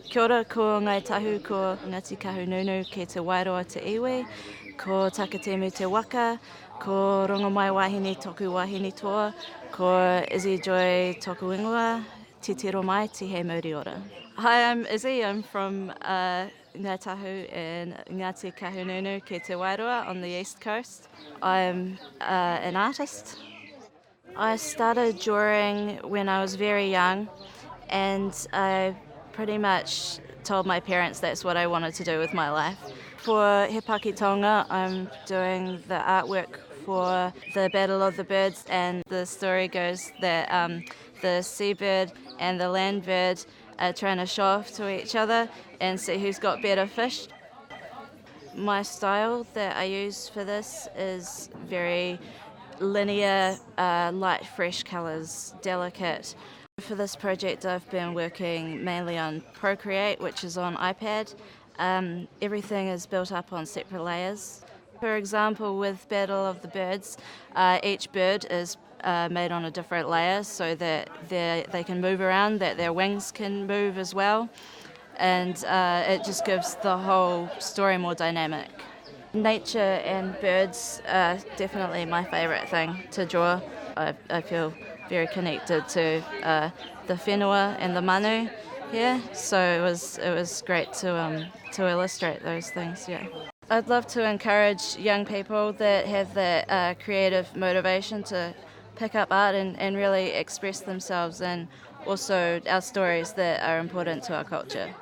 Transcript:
Kia ora, ko Ngai Tahu, ko Ngāti Kahununu ki te Wairoa te iwi, ko Takatemu te waka, ko Rongomai wahine toku wahine toa, ko Izzy Joy toku ingoa, te tiro mai, te he mauri ora. Hi, I'm Izzy. I'm from Ngāi Tahu and Ngāti Kahununu ki te Wairoa on the east coast. I'm an artist. I started drawing when I was very young, and I pretty much told my parents that's what I wanted to do with my life. For He Pakitonga, I'm doing the artwork for the Battle of the Birds, and the story goes that the seabird and the land bird are trying to show off to each other and see who's got better fish. My style that I use for this is very linear, light, fresh colours, delicate. For this project, I've been working mainly on Procreate, which is on iPad. Everything is built up on separate layers. For example, with Battle of the Birds, each bird is made on a different layer so that they can move around, that their wings can move as well, and it just gives the whole story more dynamic. Nature and birds are definitely my favourite thing to draw. I feel very connected to the whenua and the manu here, so it was great to illustrate those things. Yeah, I'd love to encourage young people that have that creative motivation to pick up art and really express themselves, and also our stories that are important to our culture.